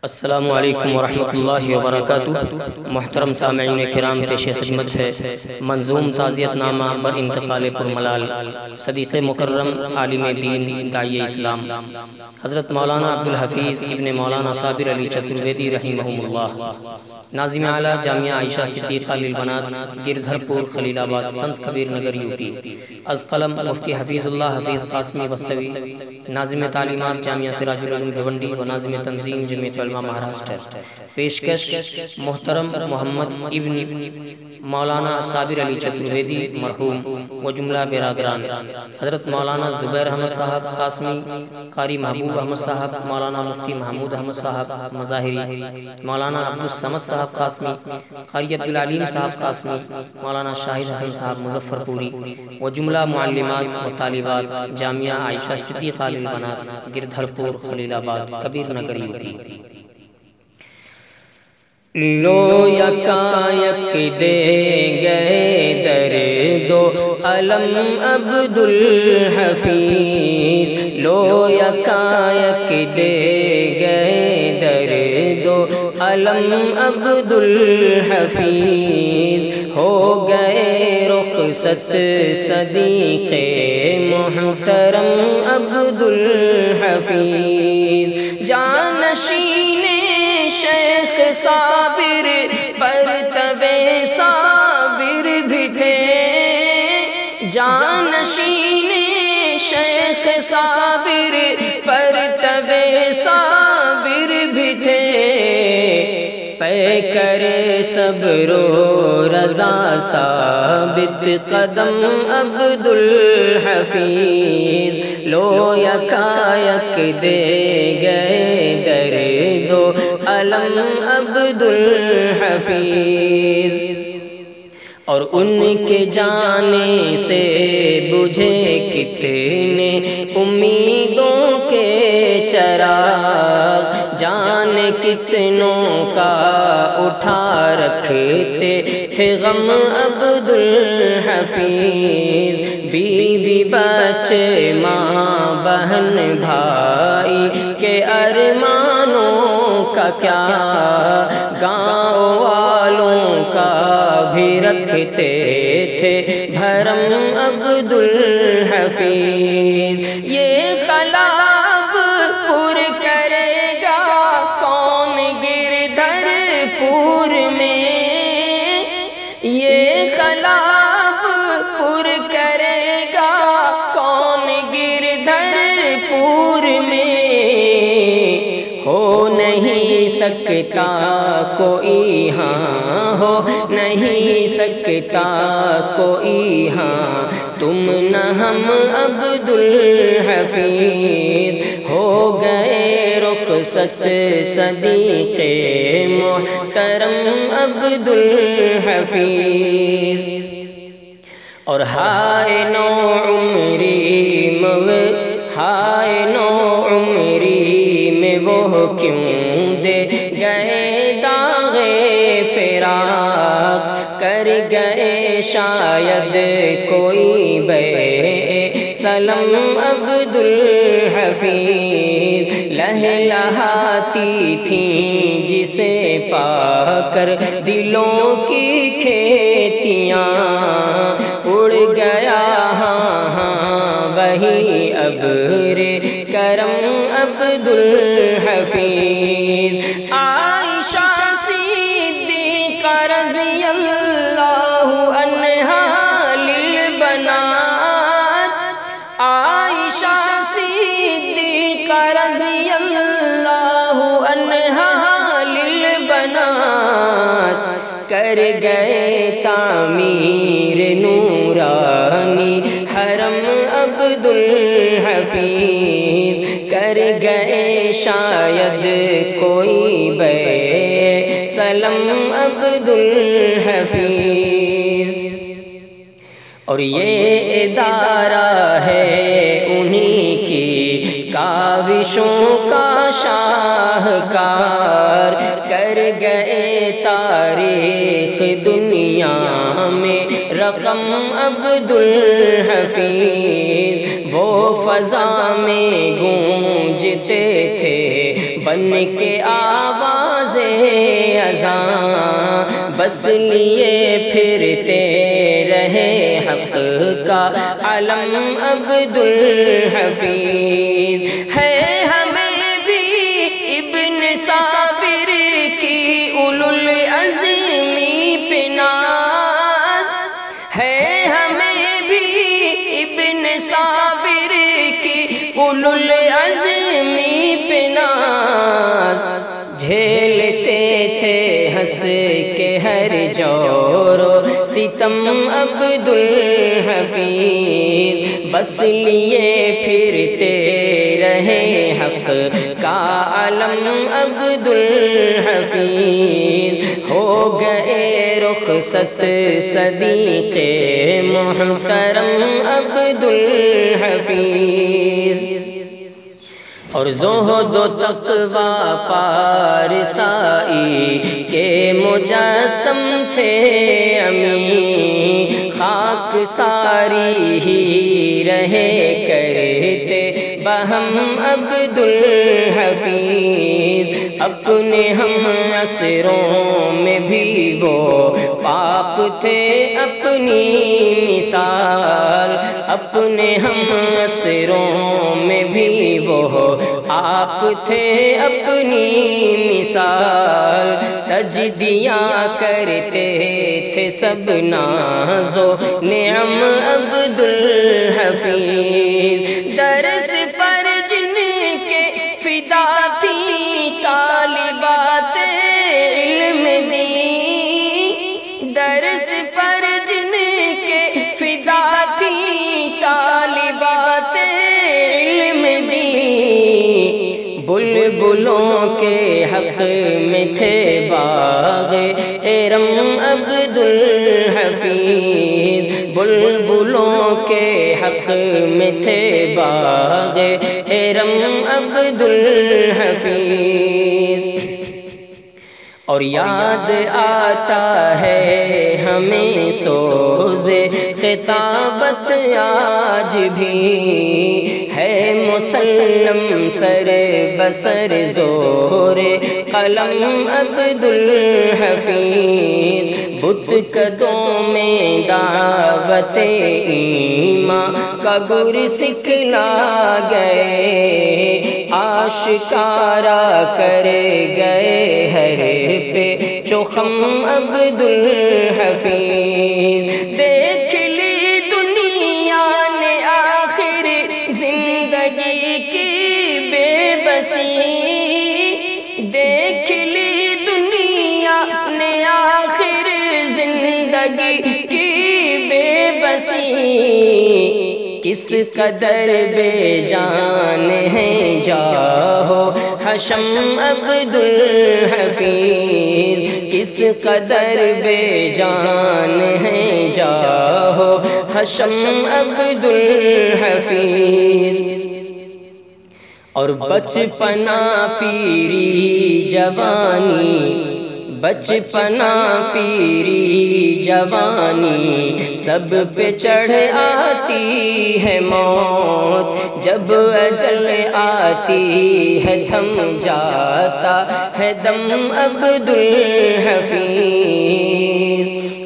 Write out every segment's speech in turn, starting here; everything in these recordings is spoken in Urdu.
السلام علیکم ورحمۃ اللہ وبرکاتہ۔ محترم سامعین کرام، پیش خدمت ہے منظوم تعزیت نامہ بر انتقال پرملال صدیق مکرم عالم دین داعی اسلام حضرت مولانا عبدالحفیظ ابن مولانا صابر علی چترویدی رحمہم اللہ، ناظم اعلیٰ جامعہ عائشہ صدیقہ للبنات، گردھر پور، خلیل آباد، سنت کبیر نگر، یو پی۔ از قلم مفتی حفیظ اللہ حفیظ قاسمی بستوی، ناظم تعلیمات جامعہ سراج العلوم بھیونڈی و ناظم تنظیم جمعیت علماء مہاراشٹر۔ پیشکش محترم محمد ابن مولانا صابر علی چترویدی مرحوم و جملہ برادران، حضرت مولانا زبیر احمد صاحب قاسمی، قاری محبوب احمد صاحب، مولانا مفتی محمود احمد صاحب مظاہری، مولانا عبدالصمد صاحب قاسمی، قاری عبدالعلیم صاحب قاسمی، مولانا شاہد حسن صاحب مظفر پوری و جملہ معلمات و طالبات جامعہ عائشہ صدیقہ للبنات، گردھر پور، خلیل آباد، کبیر نگر، یو پی۔ لو یکا یک دے گئے درد و علم عبدالحفیظ، لو یکا یک دے گئے درد و علم عبدالحفیظ، ہو گئے رخصت صدیق محترم عبدالحفیظ، جانشین شیخ صابر پرتو صابر بھی تھے، جانشین شیخ صابر پرتو صابر بھی تھے، پیکر صبر و رضا ثابت قدم عبدالحفیظ، لو یکا یک دے گئے درد و علم عبدالحفیظ، اور ان کے جانے سے بجھے کتنے امیدوں کے چراغ، جان کتنوں کا اٹھا رکھتے تھے غم عبدالحفیظ، بیوی بچے ماں بہن بھائی کے ارمانوں کا کیا، گاؤں والوں کا بھی رکھتے تھے بھرم عبدالحفیظ، یہ خلاب پر کرے گا کون گردھر پور میں، یہ خلاب پر کرے گا کون گردھر پور میں، ہو نہیں سکتا کوئی ہاں، ہو نہیں سکتا کوئی ہاں، تم نہ ہم عبدالحفیظ، ہو گئے رخصت صدیق محترم عبدالحفیظ، اور ہائے نو عمری ہائے نو عمری میں وہ کیوں دے گئے داغ فراق، کر گئے شاید کوئی بے سلم عبدالحفیظ، لہلہاتی تھیں جسے پا کر دلوں کی کھیتیاں، اڑ گیا ہاں ہاں وہی ابر کرم عبدالحفیظ، عائشہ صدیقہ رضی اللہ عنہا للبنات، عائشہ صدیقہ رضی اللہ عنہا للبنات، کر گئے تعمیر نورانی حرم عبدالحفیظ، کر گئے شاید کوئی بے سلم عبدالحفیظ، اور یہ ادارہ ہے انہی کی کاوشوں کا شاہکار، کر گئے تاریخ دنیا میں رقم عبدالحفیظ، وہ فضا میں گونجتے تھے بن کے آواز اذان بس لیے پھرتے رہے حق کا علم عبدالحفیظ ہے ہمیں بھی ابن صابر کی اولوالعزمی پہ ناز ہے ہمیں بھی ابن صابر کی اولوالعزمی پہ ناز جھیلتے تھے ہنس کے ہر جور و ستم عبدالحفیظ بس لیے پھرتے رہے حق کا علم عبدالحفیظ ہو گئے رخصت صدیق محترم عبدالحفیظ اور زہد و تقوی پارسائی کے مجسم تھے امین خاک ساری ہی رہے کرتے بہم عبدالحفیظ اپنے ہم عصروں میں بھی وہ پاک تھے اپنی مثال اپنے ہم عصروں میں بھی وہ آپ تھے اپنی مثال تجدیہ کرتے تھے سب ناز و نعم عبدالحفیظ درس پر جن کے فدا تھی طالبات علم دین درس پر جن کے فدا تھی طالبات علم دین بلبلوں کے حق میں تھے باغ ارم عبدالحفیظ بلبلوں کے حق میں تھے باغ ارم عبدالحفیظ اور یاد آتا ہے ہمیں سوز خطابت آج بھی ہے مسلم سر بسر زور قلم عبدالحفیظ بت قدوں میں دعوت ایمان کا گر سکھلا گئے آشکارا کر گئے ہر پہ چوخم عبدالحفیظ دیکھ لی دنیا نے آخر زندگی کی بے بسی دیکھ لی دنیا نے آخر زندگی کی بے بسی کس قدر بے جان ہے جاہو حشم عبدالحفیظ کس قدر بے جان ہے جاہو حشم عبدالحفیظ اور بچپنا پیری جوانی بچپنا پیری جوانی سب پہ چڑھ آتی ہے موت جب اجل آتی ہے تھم جاتا ہے دم عبدالحفیظ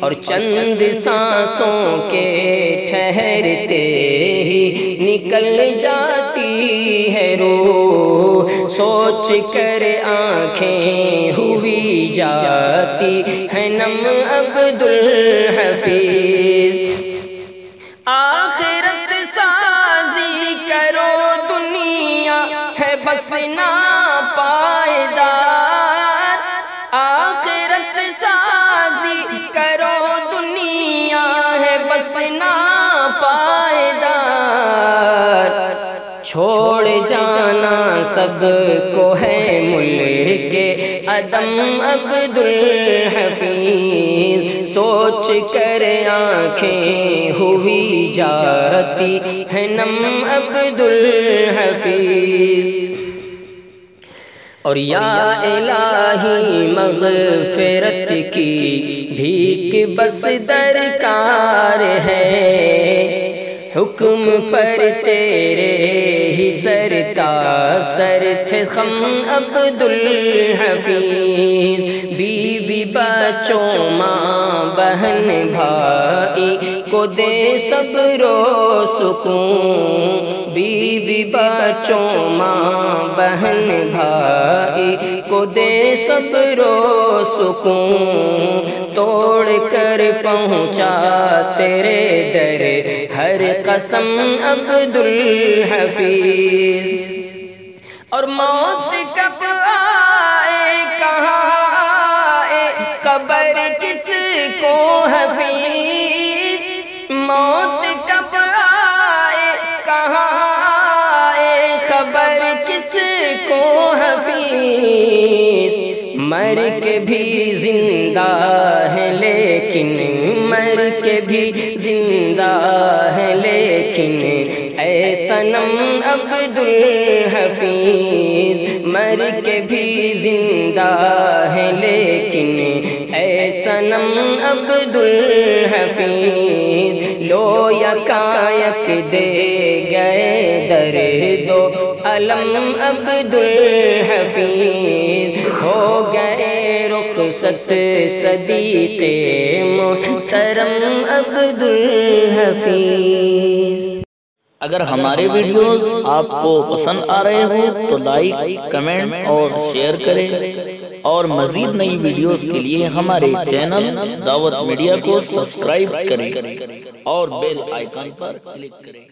اور چند سانسوں کے ٹھہرتے ہی نکل جاتی ہے روح سوچ کر آنکھیں ہوئی جاتی ہے نم عبدالحفیظ آخرت سازی کرو دنیا ہے بس نا پائیدار آخرت سازی کرو دنیا ہے بس نا پائیدار چھوڑ جانا سب کو ہے ملک عدم عبدالحفیظ سوچ کر آنکھیں ہوئی جاتی ہے نم عبدالحفیظ اور یا الہی مغفرت کی بھیک بس درکار ہے حکم پر تیرے ہی سرتا سر تھے خم عبدالحفیظ، بیوی بچوں ماں بہن بھائی کو دے صبر و سکون، بیوی بچوں ماں بہن بھائی کو دے صبر و سکون، توڑ کر پہنچا تیرے در ہر قسم عبدالحفیظ۔ اور موت کب آئے کہاں آئے خبر کس کو حفیظ، موت کب آئے کہاں آئے خبر کس کو حفیظ، مر کے بھی زندہ ہے لیکن مر کے بھی زندہ ہے لیکن اے صنم عبدالحفیظ، مر کے بھی زندہ ہے لیکن اے صنم عبدالحفیظ، لو یکایک دے گئے درد و الم عبدالحفیظ، ہو گئے رخصت صدیق محترم عبدالحفیظ۔ اگر ہمارے ویڈیوز آپ کو پسند آ رہے ہوں تو لائک، کمنٹ اور شیئر کریں، اور مزید نئی ویڈیوز کے لیے ہمارے چینل دعوت میڈیا کو سبسکرائب کریں اور بیل آئیکن پر کلک کریں۔